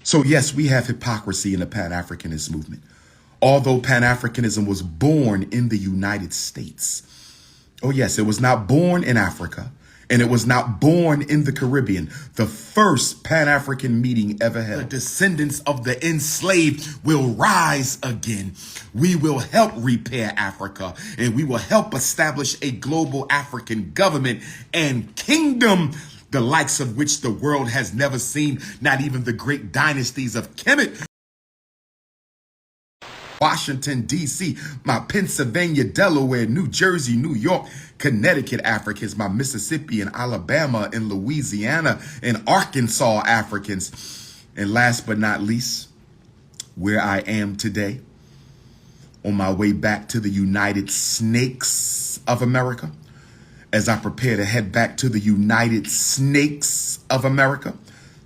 So yes, we have hypocrisy in the Pan-Africanist movement. Although Pan-Africanism was born in the United States. Oh yes, it was not born in Africa, and it was not born in the Caribbean. The first Pan-African meeting ever held. The descendants of the enslaved will rise again. We will help repair Africa, and we will help establish a global African government and kingdom, the likes of which the world has never seen, not even the great dynasties of Kemet, Washington, D.C., my Pennsylvania, Delaware, New Jersey, New York, Connecticut Africans, my Mississippi and Alabama and Louisiana and Arkansas Africans. And last but not least, where I am today, on my way back to the United Snakes of America, as I prepare to head back to the United Snakes of America,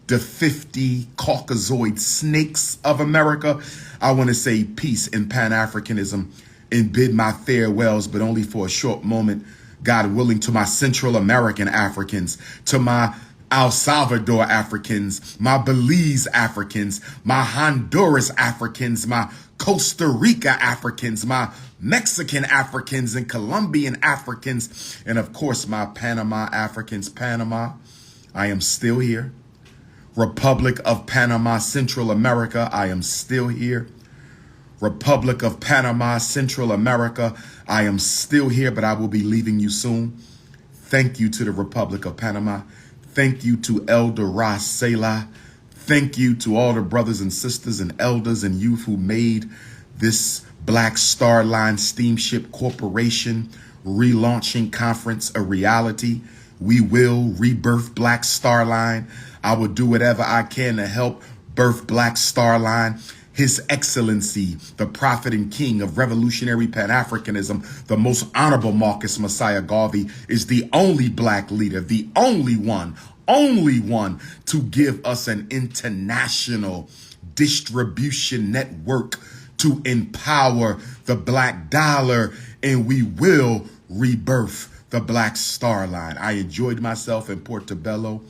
the 50 Caucasoid snakes of America, I want to say peace in Pan-Africanism and bid my farewells, but only for a short moment, God willing, to my Central American Africans, to my El Salvador Africans, my Belize Africans, my Honduras Africans, my Costa Rica Africans, my Mexican Africans and Colombian Africans, and of course my Panama Africans. Panama, I am still here. Republic of Panama, Central America, I am still here. Republic of Panama, Central America, I am still here, but I will be leaving you soon. Thank you to the Republic of Panama. Thank you to Elder Ras Selah. Thank you to all the brothers and sisters and elders and youth who made this Black Star Line Steamship Corporation relaunching conference a reality. We will rebirth Black Star Line. I will do whatever I can to help birth Black Star Line. His Excellency, the Prophet and King of Revolutionary Pan-Africanism, the Most Honorable Marcus Messiah Garvey, is the only Black leader, the only one to give us an international distribution network to empower the Black dollar, and we will rebirth the Black Star Line. I enjoyed myself in Portobello,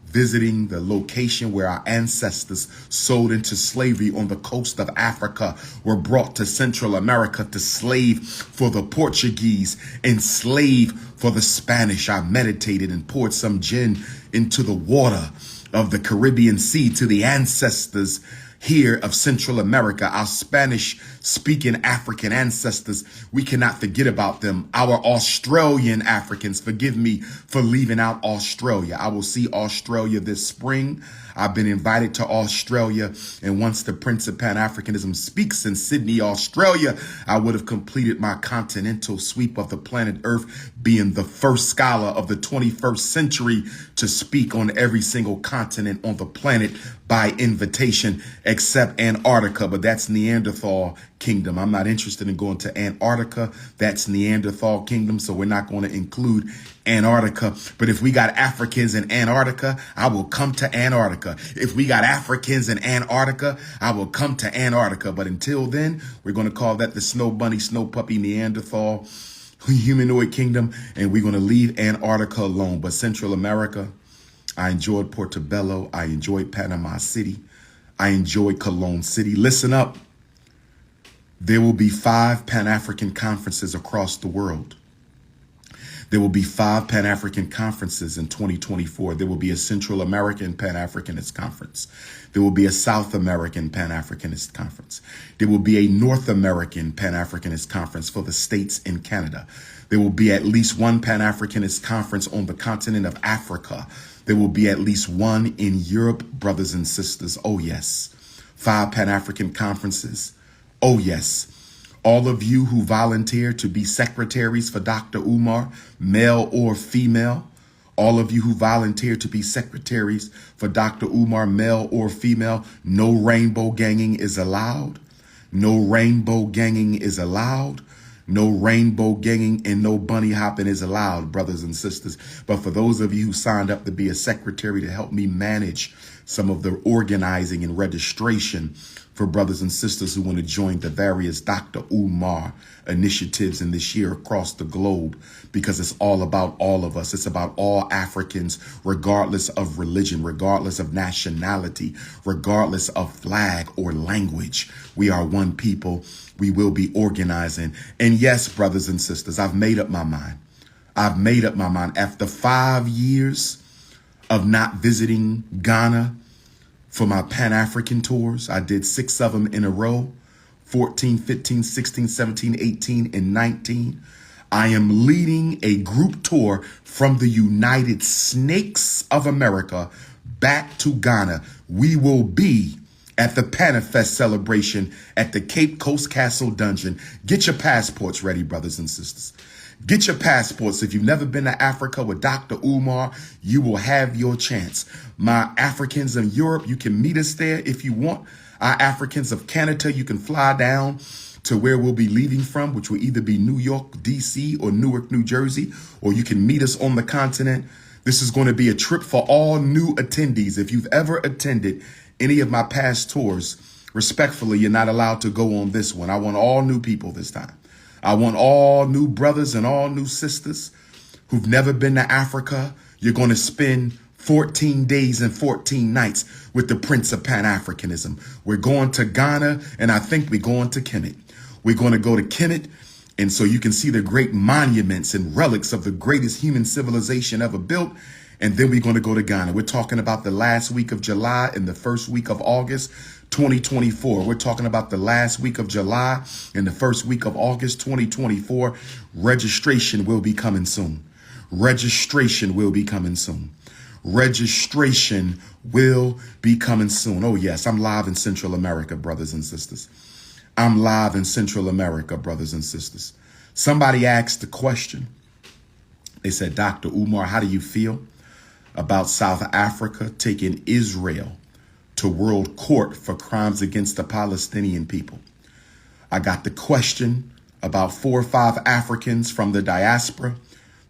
visiting the location where our ancestors sold into slavery on the coast of Africa, were brought to Central America to slave for the Portuguese and slave for the Spanish. I meditated and poured some gin into the water of the Caribbean Sea to the ancestors here of Central America, our Spanish-speaking African ancestors. We cannot forget about them. Our Australian Africans, forgive me for leaving out Australia. I will see Australia this spring. I've been invited to Australia, and once the Prince of Pan-Africanism speaks in Sydney, Australia, I would have completed my continental sweep of the planet Earth, being the first scholar of the 21st century to speak on every single continent on the planet by invitation, except Antarctica, but that's Neanderthal kingdom. I'm not interested in going to Antarctica. That's Neanderthal kingdom, so we're not going to include Antarctica. But if we got Africans in Antarctica, I will come to Antarctica. If we got Africans in Antarctica, I will come to Antarctica. But until then, we're going to call that the snow bunny, snow puppy, Neanderthal humanoid kingdom, and we're going to leave Antarctica alone. But Central America, I enjoyed Portobello. I enjoyed Panama City. I enjoyed Cologne City. Listen up. There will be 5 Pan-African conferences across the world. There will be 5 Pan-African conferences in 2024. There will be a Central American Pan-Africanist conference. There will be a South American Pan-Africanist conference. There will be a North American Pan-Africanist conference for the states in Canada. There will be at least one Pan-Africanist conference on the continent of Africa. There will be at least one in Europe, brothers and sisters. Oh, yes. 5 Pan-African conferences. Oh, yes. All of you who volunteer to be secretaries for Dr. Umar, male or female, all of you who volunteer to be secretaries for Dr. Umar, male or female, no rainbow ganging is allowed. No rainbow ganging is allowed. No rainbow ganging and no bunny hopping is allowed, brothers and sisters. But for those of you who signed up to be a secretary to help me manage some of the organizing and registration for brothers and sisters who want to join the various Dr. Umar initiatives in this year across the globe, because it's all about all of us. It's about all Africans, regardless of religion, regardless of nationality, regardless of flag or language. We are one people. We will be organizing. And yes, brothers and sisters, I've made up my mind. I've made up my mind. After 5 years of not visiting Ghana for my Pan-African tours, I did 6 of them in a row, 14, 15, 16, 17, 18, and 19. I am leading a group tour from the United Snakes of America back to Ghana. We will be at the Panafest celebration at the Cape Coast Castle Dungeon. Get your passports ready, brothers and sisters. Get your passports. If you've never been to Africa with Dr. Umar, you will have your chance. My Africans in Europe, you can meet us there if you want. Our Africans of Canada, you can fly down to where we'll be leaving from, which will either be New York, DC, or Newark, New Jersey, or you can meet us on the continent. This is going to be a trip for all new attendees. If you've ever attended any of my past tours, respectfully, you're not allowed to go on this one. I want all new people this time. I want all new brothers and all new sisters who've never been to Africa. You're going to spend 14 days and 14 nights with the Prince of Pan-Africanism. We're going to Ghana, and I think we're going to Kemet. We're going to go to Kemet, and so you can see the great monuments and relics of the greatest human civilization ever built. And then we're going to go to Ghana. We're talking about the last week of July and the first week of August 2024. We're talking about the last week of July and the first week of August 2024. Registration will be coming soon. Registration will be coming soon. Registration will be coming soon. Oh, yes, I'm live in Central America, brothers and sisters. I'm live in Central America, brothers and sisters. Somebody asked the question. They said, Dr. Umar, how do you feel about South Africa taking Israel to world court for crimes against the Palestinian people? I got the question about 4 or 5 Africans from the diaspora,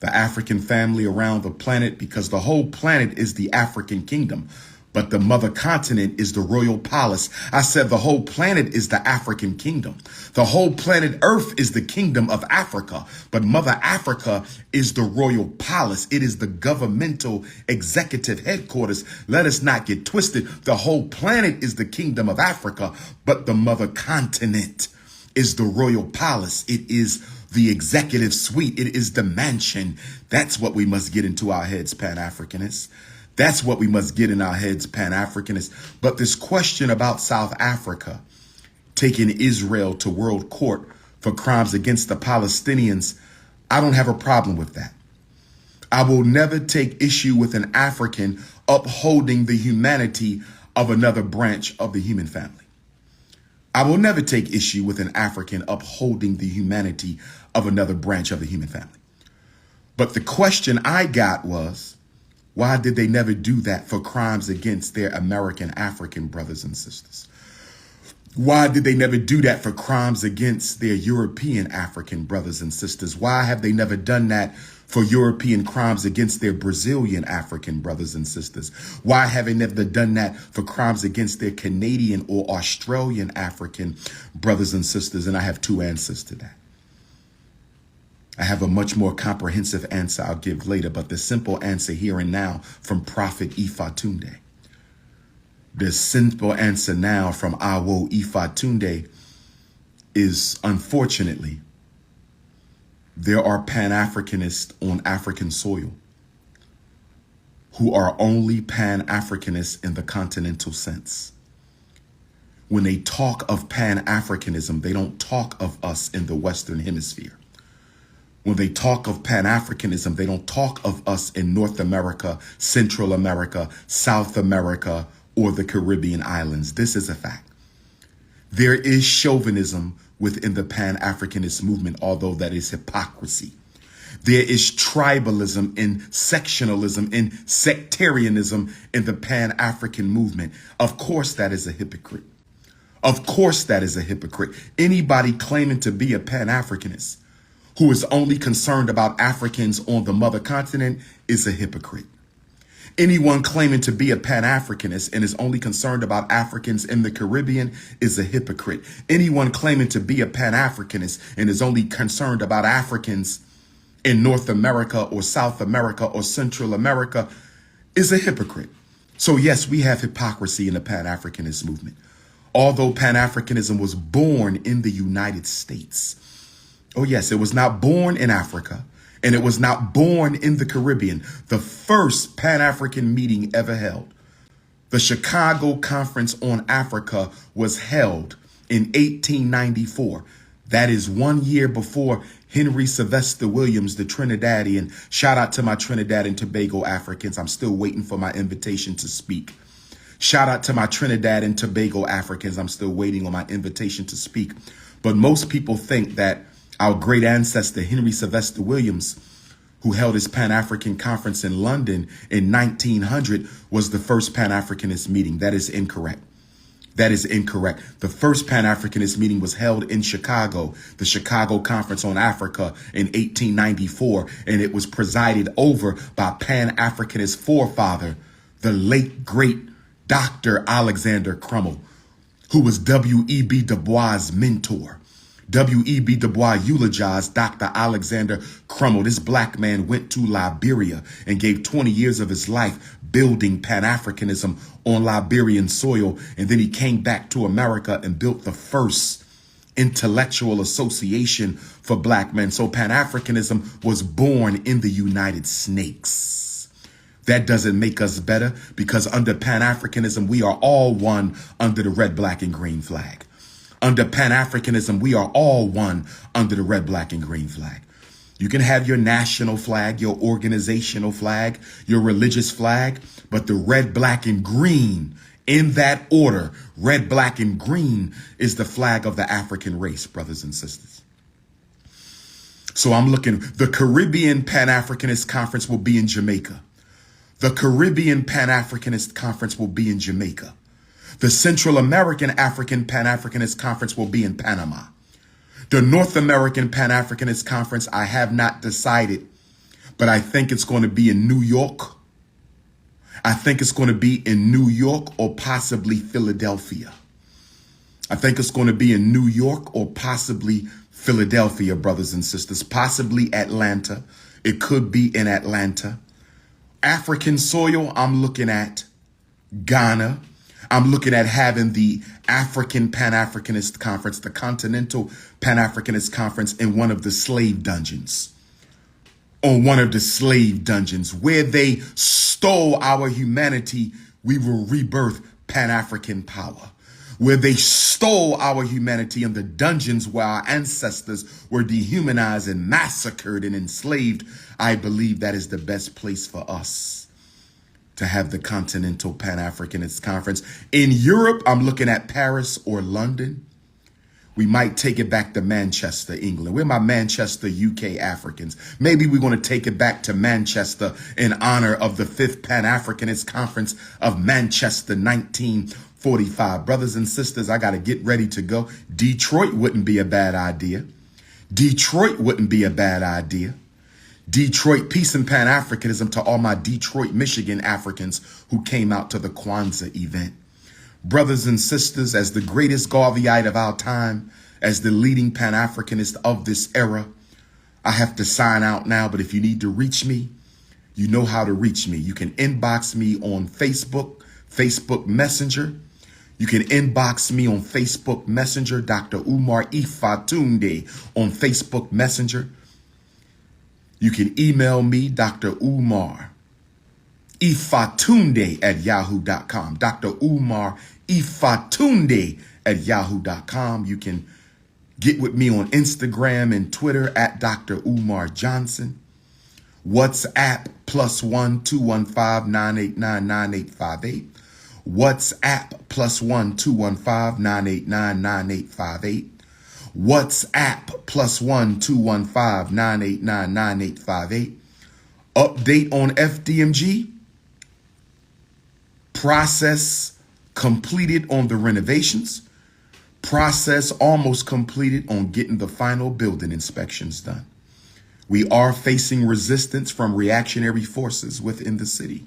the African family around the planet, because the whole planet is the African kingdom, but the mother continent is the royal palace. I said the whole planet is the African kingdom. The whole planet Earth is the kingdom of Africa, but Mother Africa is the royal palace. It is the governmental executive headquarters. Let us not get twisted. The whole planet is the kingdom of Africa, but the mother continent is the royal palace. It is the executive suite. It is the mansion. That's what we must get into our heads, Pan-Africanists. That's what we must get in our heads, Pan-Africanists. But this question about South Africa taking Israel to world court for crimes against the Palestinians, I don't have a problem with that. I will never take issue with an African upholding the humanity of another branch of the human family. I will never take issue with an African upholding the humanity of another branch of the human family. But the question I got was, why did they never do that for crimes against their American African brothers and sisters? Why did they never do that for crimes against their European African brothers and sisters? Why have they never done that for European crimes against their Brazilian African brothers and sisters? Why have they never done that for crimes against their Canadian or Australian African brothers and sisters? And I have 2 answers to that. I have a much more comprehensive answer I'll give later, but the simple answer here and now from Prophet Ifatunde. The simple answer now from Awo Ifatunde is, unfortunately, there are Pan-Africanists on African soil who are only Pan-Africanists in the continental sense. When they talk of Pan-Africanism, they don't talk of us in the Western Hemisphere. When they talk of Pan-Africanism, they don't talk of us in North America, Central America, South America, or the Caribbean islands. This is a fact. There is chauvinism within the Pan-Africanist movement, although that is hypocrisy. There is tribalism and sectionalism and sectarianism in the Pan-African movement. Of course, that is a hypocrite. Of course, that is a hypocrite. Anybody claiming to be a Pan-Africanist who is only concerned about Africans on the mother continent is a hypocrite. Anyone claiming to be a Pan-Africanist and is only concerned about Africans in the Caribbean is a hypocrite. Anyone claiming to be a Pan-Africanist and is only concerned about Africans in North America or South America or Central America is a hypocrite. So yes, we have hypocrisy in the Pan-Africanist movement. Although Pan-Africanism was born in the United States. Oh yes, it was not born in Africa. And it was not born in the Caribbean. The first Pan-African meeting ever held, the Chicago Conference on Africa, was held in 1894. That is 1 year before Henry Sylvester Williams, the Trinidadian. Shout out to my Trinidad and Tobago Africans. I'm still waiting for my invitation to speak. Shout out to my Trinidad and Tobago Africans. I'm still waiting on my invitation to speak. But most people think that our great ancestor, Henry Sylvester Williams, who held his Pan-African conference in London in 1900, was the first Pan-Africanist meeting. That is incorrect. That is incorrect. The first Pan-Africanist meeting was held in Chicago, the Chicago Conference on Africa in 1894, and it was presided over by Pan-Africanist forefather, the late, great Dr. Alexander Crummell, who was W.E.B. Du Bois' mentor. W.E.B. Du Bois eulogized Dr. Alexander Crummell. This black man went to Liberia and gave 20 years of his life building Pan-Africanism on Liberian soil. And then he came back to America and built the first intellectual association for black men. So Pan-Africanism was born in the United States. That doesn't make us better, because under Pan-Africanism, we are all one under the red, black, and green flag. Under Pan-Africanism, we are all one under the red, black, and green flag. You can have your national flag, your organizational flag, your religious flag, but the red, black, and green, in that order, red, black, and green is the flag of the African race, brothers and sisters. So I'm looking, the Caribbean Pan-Africanist Conference will be in Jamaica. The Caribbean Pan-Africanist Conference will be in Jamaica. The Central American African Pan-Africanist Conference will be in Panama. The North American Pan-Africanist Conference, I have not decided, but I think it's going to be in New York. I think it's going to be in New York or possibly Philadelphia. I think it's going to be in New York or possibly Philadelphia, brothers and sisters, possibly Atlanta. It could be in Atlanta. African soil, I'm looking at Ghana. I'm looking at having the African Pan-Africanist Conference, the Continental Pan-Africanist Conference, in one of the slave dungeons. On one of the slave dungeons where they stole our humanity, we will rebirth Pan-African power. Where they stole our humanity in the dungeons where our ancestors were dehumanized and massacred and enslaved, I believe that is the best place for us to have the Continental Pan-Africanist Conference. In Europe, I'm looking at Paris or London. We might take it back to Manchester, England. We're my Manchester, UK Africans. Maybe we're going to take it back to Manchester in honor of the 5th Pan-Africanist Conference of Manchester, 1945. Brothers and sisters, I got to get ready to go. Detroit wouldn't be a bad idea. Detroit wouldn't be a bad idea. Detroit, peace and Pan-Africanism to all my Detroit, Michigan Africans who came out to the Kwanzaa event. Brothers and sisters, as the greatest Garveyite of our time, as the leading Pan-Africanist of this era, I have to sign out now, but if you need to reach me, you know how to reach me. You can inbox me on Facebook Messenger. You can inbox me on Facebook Messenger, Dr. Umar Ifatunde on Facebook Messenger. You can email me, Dr. Umar Ifatunde at yahoo.com. Dr. Umar Ifatunde at yahoo.com. You can get with me on Instagram and Twitter at Dr. Umar Johnson. WhatsApp +1 215 989 9858. WhatsApp +1 215 989 9858. WhatsApp +1 215 989 9858. Update on FDMG. Process completed on the renovations. Process almost completed on getting the final building inspections done. We are facing resistance from reactionary forces within the city.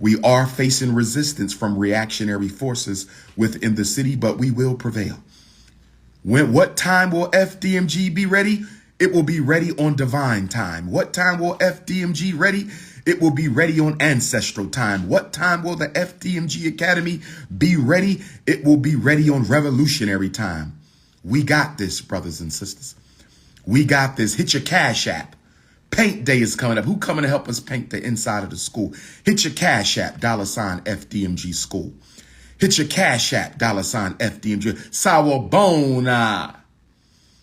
We are facing resistance from reactionary forces within the city, but we will prevail. What time will FDMG be ready? It will be ready on divine time. What time will FDMG ready? It will be ready on ancestral time. What time will the FDMG Academy be ready? It will be ready on revolutionary time. We got this, brothers and sisters. We got this. Hit your Cash App. Paint Day is coming up. Who coming to help us paint the inside of the school? Hit your Cash App, $FDMG School. Hit your Cash App, $FDMG. Sawabona.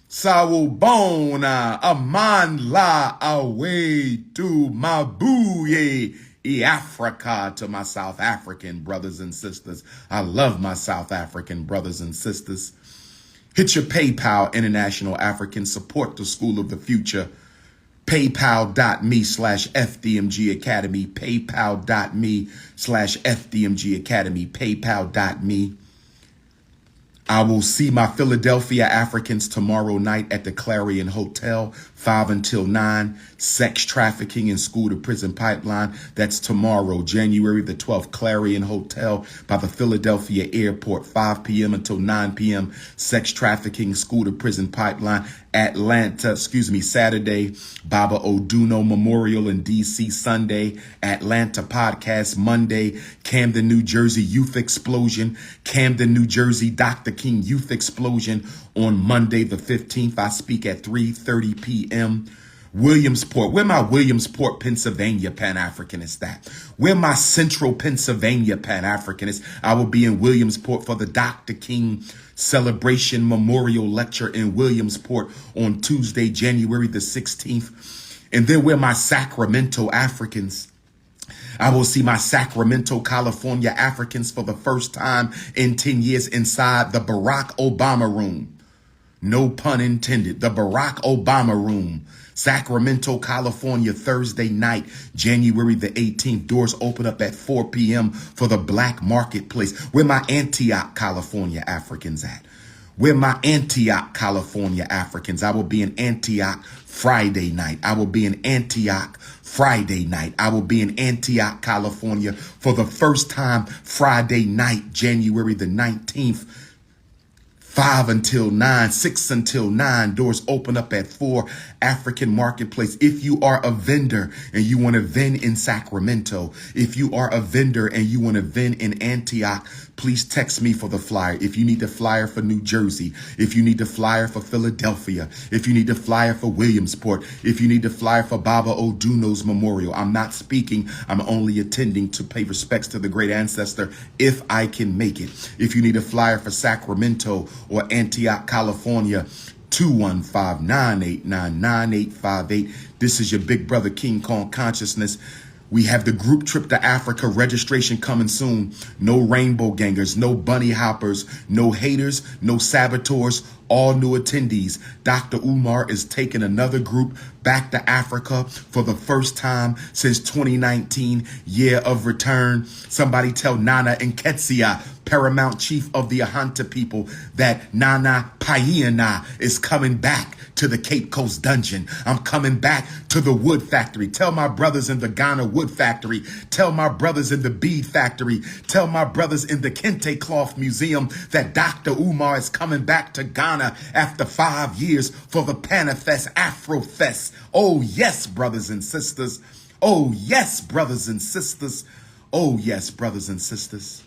Sawubona, aman la away to Mabuye, Africa, to my South African brothers and sisters. I love my South African brothers and sisters. Hit your PayPal, International African. Support the School of the Future. PayPal.me/FDMG Academy. PayPal.me/FDMG Academy. PayPal.me. I will see my Philadelphia Africans tomorrow night at the Clarion Hotel, 5 until 9. Sex trafficking and school to prison pipeline. That's tomorrow, January the 12th, Clarion Hotel by the Philadelphia Airport, 5 p.m. until 9 p.m. Sex trafficking, school to prison pipeline. Saturday, Baba Oduno Memorial in D.C. Sunday. Atlanta Podcast Monday. Camden, New Jersey Youth Explosion. Camden, New Jersey Dr. King Youth Explosion on Monday the 15th. I speak at 3:30 p.m. Williamsport. Where my Williamsport, Pennsylvania Pan-Africanist at? Where my Central Pennsylvania Pan-Africanist? I will be in Williamsport for the Dr. King Celebration Memorial Lecture in Williamsport on Tuesday, January the 16th. And then where my Sacramento Africans? I will see my Sacramento, California Africans for the first time in 10 years inside the Barack Obama Room. No pun intended. The Barack Obama Room. Sacramento, California, Thursday night, January the 18th. Doors open up at 4 p.m. for the Black Marketplace. Where my Antioch, California Africans at? Where my Antioch, California Africans? I will be in Antioch Friday night. I will be in Antioch Friday night. I will be in Antioch, California for the first time Friday night, January the 19th. 5 until 9, 6 until 9. Doors open up at 4. African Marketplace. If you are a vendor and you want to vend in Sacramento, if you are a vendor and you want to vend in Antioch, please text me for the flyer. If you need the flyer for New Jersey, if you need the flyer for Philadelphia, if you need the flyer for Williamsport, if you need the flyer for Baba Oduno's Memorial, I'm not speaking. I'm only attending to pay respects to the great ancestor if I can make it. If you need a flyer for Sacramento or Antioch, California, 215-989-9858. This is your big brother King Kong Consciousness. We have the group trip to Africa registration coming soon. No rainbow gangers, no bunny hoppers, no haters, no saboteurs, all new attendees. Dr. Umar is taking another group back to Africa for the first time since 2019, year of return. Somebody tell Nana Nketsia, Paramount Chief of the Ahanta people, that Nana Paiena is coming back to the Cape Coast Dungeon. I'm coming back to the wood factory. Tell my brothers in the Ghana wood factory. Tell my brothers in the bead factory. Tell my brothers in the Kente Cloth Museum that Dr. Umar is coming back to Ghana after 5 years for the Panafest Afrofest. Oh, yes, brothers and sisters. Oh, yes, brothers and sisters. Oh, yes, brothers and sisters.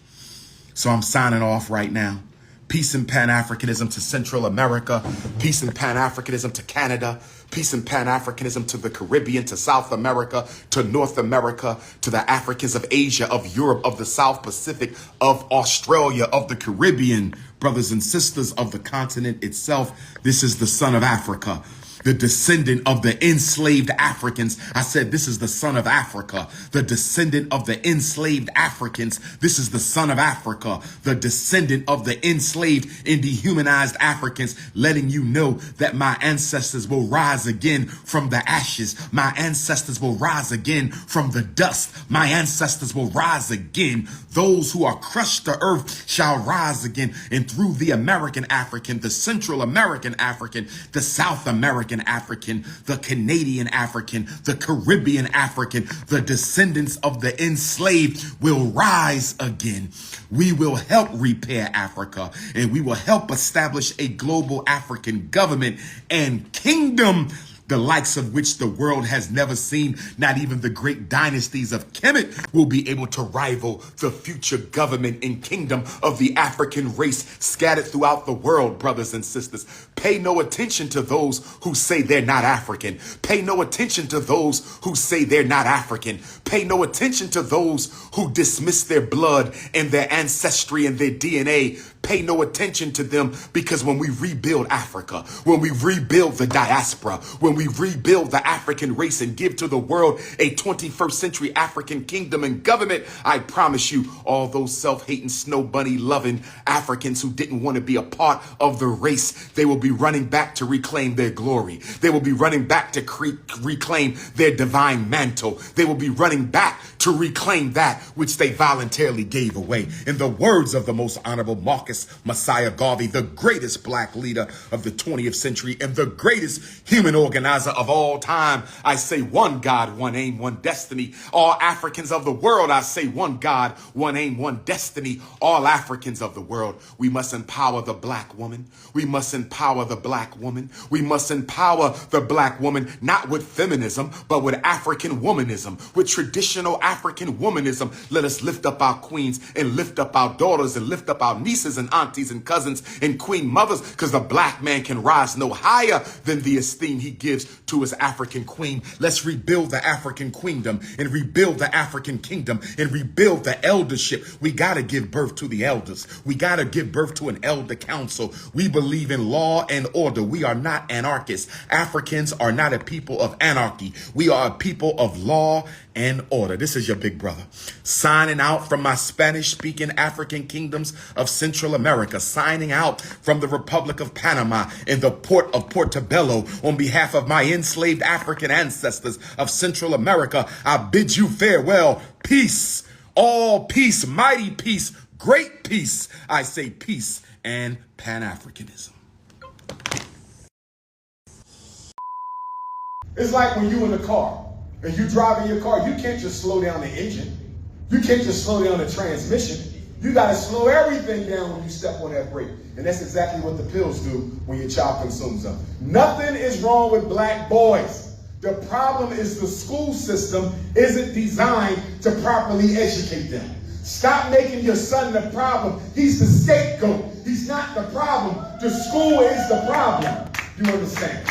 So I'm signing off right now. Peace and Pan-Africanism to Central America. Peace and Pan-Africanism to Canada. Peace and Pan-Africanism to the Caribbean, to South America, to North America, to the Africans of Asia, of Europe, of the South Pacific, of Australia, of the Caribbean. Brothers and sisters of the continent itself, this is the son of Africa, the descendant of the enslaved Africans. I said, this is the son of Africa, the descendant of the enslaved Africans. This is the son of Africa, the descendant of the enslaved and dehumanized Africans, letting you know that my ancestors will rise again from the ashes. My ancestors will rise again from the dust. My ancestors will rise again. Those who are crushed to earth shall rise again. And through the American African, the Central American African, the South American African, the Canadian African, the Caribbean African, the descendants of the enslaved will rise again. We will help repair Africa, and we will help establish a global African government and kingdom, the likes of which the world has never seen. Not even the great dynasties of Kemet will be able to rival the future government and kingdom of the African race scattered throughout the world, brothers and sisters. Pay no attention to those who say they're not African. Pay no attention to those who say they're not African. Pay no attention to those who dismiss their blood and their ancestry and their DNA. Pay no attention to them, because when we rebuild Africa, when we rebuild the diaspora, when we rebuild the African race and give to the world a 21st century African kingdom and government, I promise you, all those self-hating, snow bunny loving Africans who didn't want to be a part of the race, they will be running back to reclaim their glory. They will be running back to reclaim their divine mantle. They will be running back to reclaim that which they voluntarily gave away. In the words of the most honorable Marcus Messiah Garvey, the greatest black leader of the 20th century and the greatest human organizer of all time, I say one God, one aim, one destiny. All Africans of the world, I say one God, one aim, one destiny. All Africans of the world, we must empower the black woman. We must empower the black woman. We must empower the black woman, not with feminism, but with African womanism, with traditional African womanism. Let us lift up our queens and lift up our daughters and lift up our nieces and aunties and cousins and queen mothers, because the black man can rise no higher than the esteem he gives to his African queen. Let's rebuild the African queendom and rebuild the African kingdom and rebuild the eldership. We got to give birth to the elders. We got to give birth to an elder council. We believe in law and order. We are not anarchists. Africans are not a people of anarchy. We are a people of law and order. This is your big brother signing out from my Spanish-speaking African kingdoms of Central America, signing out from the Republic of Panama in the port of Portobello on behalf of my enslaved African ancestors of Central America. I bid you farewell. Peace, all peace, mighty peace, great peace. I say peace and Pan-Africanism. It's like when you in the car and you driving your car, you can't just slow down the engine. You can't just slow down the transmission. You got to slow everything down when you step on that brake. And that's exactly what the pills do when your child consumes them. Nothing is wrong with black boys. The problem is the school system isn't designed to properly educate them. Stop making your son the problem. He's the scapegoat. He's not the problem. The school is the problem. You understand?